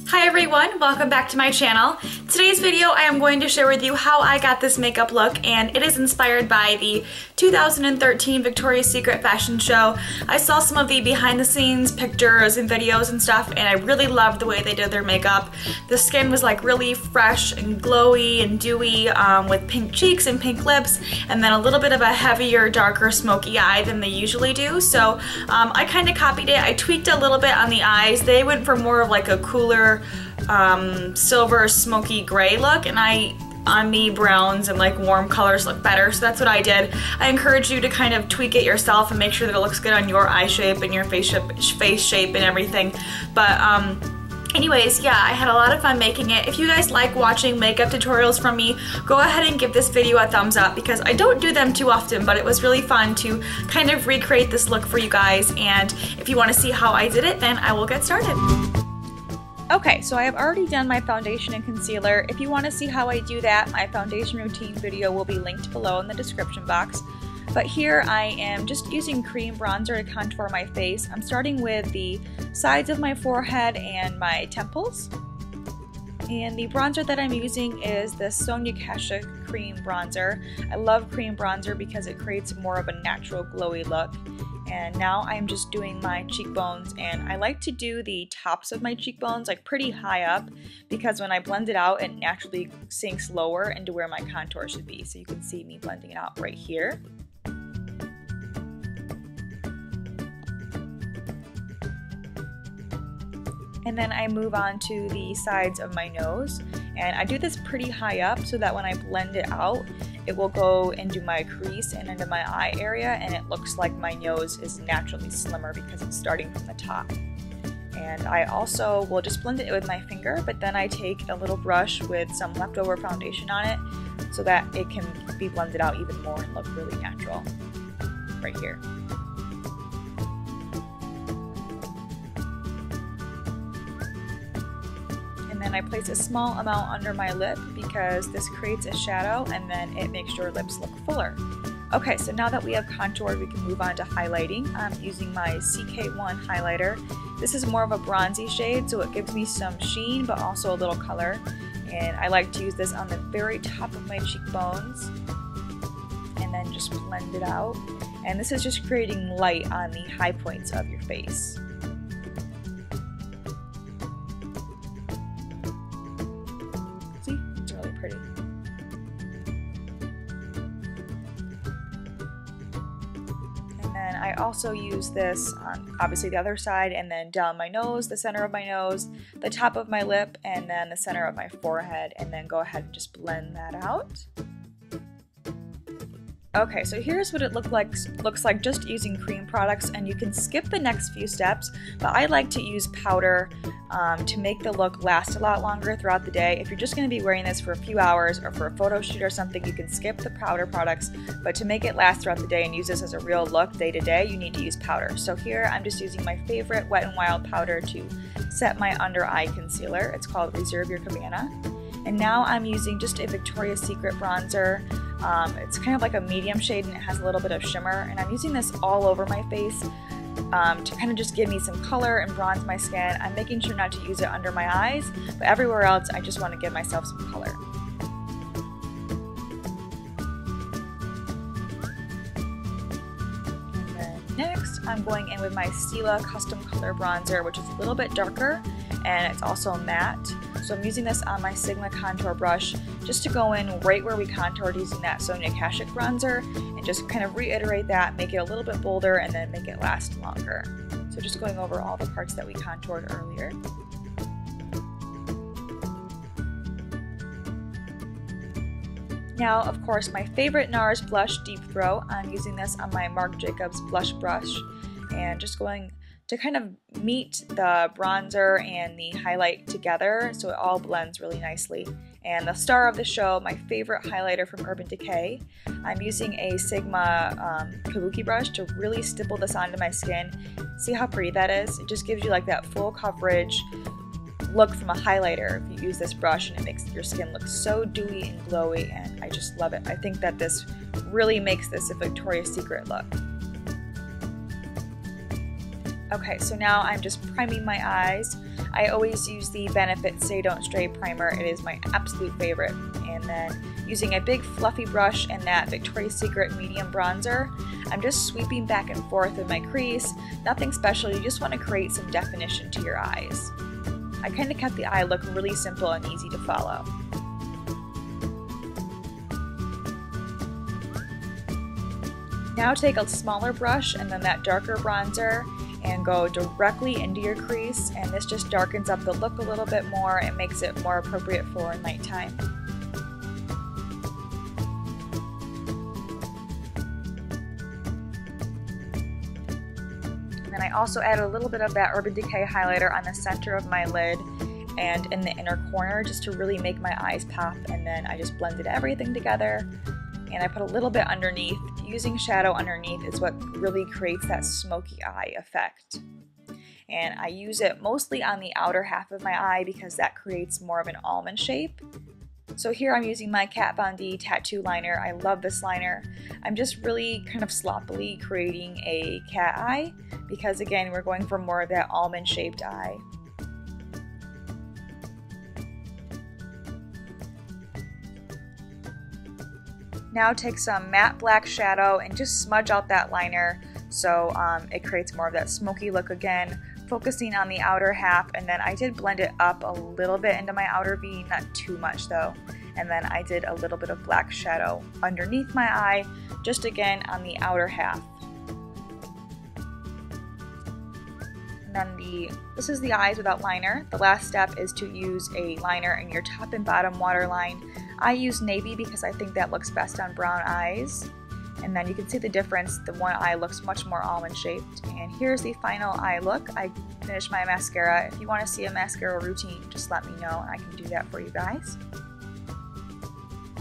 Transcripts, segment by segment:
Hi everyone, welcome back to my channel. Today's video I am going to share with you how I got this makeup look, and it is inspired by the 2013 Victoria's Secret fashion show. I saw some of the behind the scenes pictures and videos and stuff, and I really loved the way they did their makeup. The skin was like really fresh and glowy and dewy with pink cheeks and pink lips, and then a little bit of a heavier, darker, smoky eye than they usually do. So I kind of copied it. I tweaked a little bit on the eyes. They went for more of like a cooler silver smoky gray look, and on me browns and like warm colors look better, so that's what I did. I encourage you to kind of tweak it yourself and make sure that it looks good on your eye shape and your face shape and everything. But anyways, yeah, I had a lot of fun making it. If you guys like watching makeup tutorials from me, go ahead and give this video a thumbs up because I don't do them too often, but it was really fun to kind of recreate this look for you guys. And if you want to see how I did it, then I will get started. Okay, so I have already done my foundation and concealer. If you want to see how I do that, my foundation routine video will be linked below in the description box. But here I am just using cream bronzer to contour my face. I'm starting with the sides of my forehead and my temples. And the bronzer that I'm using is the Sonia Kashuk cream bronzer. I love cream bronzer because it creates more of a natural glowy look. And now I'm just doing my cheekbones, and I like to do the tops of my cheekbones like pretty high up because when I blend it out it naturally sinks lower into where my contour should be. So you can see me blending it out right here. And then I move on to the sides of my nose, and I do this pretty high up so that when I blend it out, it will go into my crease and into my eye area, and it looks like my nose is naturally slimmer because it's starting from the top. And I also will just blend it with my finger, but then I take a little brush with some leftover foundation on it so that it can be blended out even more and look really natural right here. And I place a small amount under my lip because this creates a shadow and then it makes your lips look fuller. Okay, so now that we have contoured, we can move on to highlighting. I'm using my CK1 highlighter. This is more of a bronzy shade, so it gives me some sheen but also a little color. And I like to use this on the very top of my cheekbones and then just blend it out. And this is just creating light on the high points of your face. Pretty. And then I also use this on obviously the other side, and then down my nose, the center of my nose, the top of my lip, and then the center of my forehead, and then go ahead and just blend that out. Okay, so here's what it looks like just using cream products, and you can skip the next few steps, but I like to use powder to make the look last a lot longer throughout the day. If you're just going to be wearing this for a few hours or for a photo shoot or something, you can skip the powder products, but to make it last throughout the day and use this as a real look day to day, you need to use powder. So here I'm just using my favorite Wet n Wild powder to set my under eye concealer. It's called Reserve Your Cabana. And now I'm using just a Victoria's Secret bronzer. It's kind of like a medium shade and it has a little bit of shimmer, and I'm using this all over my face to kind of just give me some color and bronze my skin. I'm making sure not to use it under my eyes, but everywhere else I just want to give myself some color. And then next I'm going in with my Stila Custom Color Bronzer, which is a little bit darker and it's also matte. So I'm using this on my Sigma contour brush just to go in right where we contoured using that Sonia Kashuk bronzer and just kind of reiterate that, make it a little bit bolder, and then make it last longer. So just going over all the parts that we contoured earlier. Now, of course, my favorite Nars blush, Deep Throat. I'm using this on my Marc Jacobs blush brush and just going to kind of meet the bronzer and the highlight together so it all blends really nicely. And the star of the show, my favorite highlighter from Urban Decay. I'm using a Sigma kabuki brush to really stipple this onto my skin. See how pretty that is? It just gives you like that full coverage look from a highlighter if you use this brush, and it makes your skin look so dewy and glowy, and I just love it. I think that this really makes this a Victoria's Secret look. Okay, so now I'm just priming my eyes I always use the Benefit Stay Don't Stray primer. It is my absolute favorite. And then using a big fluffy brush and that Victoria's Secret medium bronzer, I'm just sweeping back and forth in my crease. Nothing special, you just want to create some definition to your eyes. I kind of kept the eye look really simple and easy to follow. Now take a smaller brush and then that darker bronzer and go directly into your crease, and this just darkens up the look a little bit more and makes it more appropriate for nighttime. And then I also added a little bit of that Urban Decay highlighter on the center of my lid and in the inner corner just to really make my eyes pop, and then I just blended everything together and I put a little bit underneath. Using shadow underneath is what really creates that smoky eye effect. And I use it mostly on the outer half of my eye because that creates more of an almond shape. So here I'm using my Kat Von D tattoo liner. I love this liner. I'm just really kind of sloppily creating a cat eye because again, we're going for more of that almond shaped eye. Now take some matte black shadow and just smudge out that liner so it creates more of that smoky look again, focusing on the outer half, and then I did blend it up a little bit into my outer V, not too much though. And then I did a little bit of black shadow underneath my eye, just again on the outer half. And then this is the eyes without liner. The last step is to use a liner in your top and bottom waterline. I use navy because I think that looks best on brown eyes. And then you can see the difference. The one eye looks much more almond shaped. And here's the final eye look. I finished my mascara. If you want to see a mascara routine, just let me know and I can do that for you guys.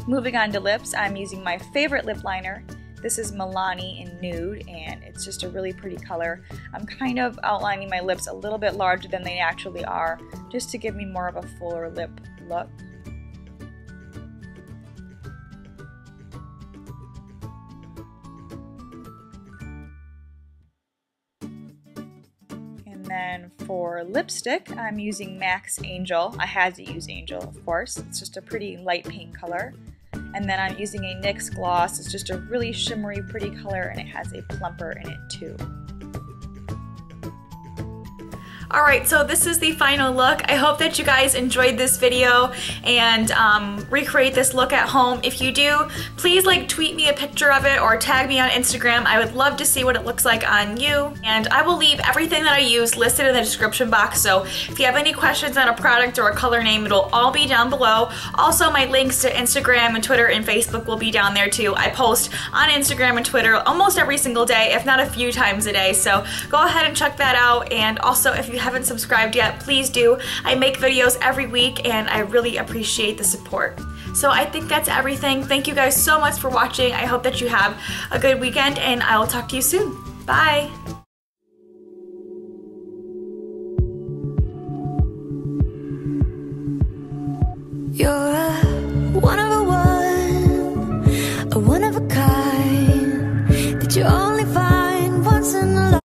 Moving on to lips, I'm using my favorite lip liner. This is Milani in Nude, and it's just a really pretty color. I'm kind of outlining my lips a little bit larger than they actually are, just to give me more of a fuller lip look. And then for lipstick, I'm using Maxx Angel. I had to use Angel, of course. It's just a pretty light pink color. And then I'm using a NYX gloss. It's just a really shimmery, pretty color, and it has a plumper in it too. Alright, so this is the final look. I hope that you guys enjoyed this video and recreate this look at home. If you do, please tweet me a picture of it or tag me on Instagram. I would love to see what it looks like on you. And I will leave everything that I use listed in the description box, so if you have any questions on a product or a color name, it'll all be down below. Also, my links to Instagram and Twitter and Facebook will be down there too. I post on Instagram and Twitter almost every single day, if not a few times a day, so go ahead and check that out. And also, if you haven't subscribed yet, please do. I make videos every week and I really appreciate the support. So I think that's everything. Thank you guys so much for watching. I hope that you have a good weekend and I will talk to you soon. Bye! You're one of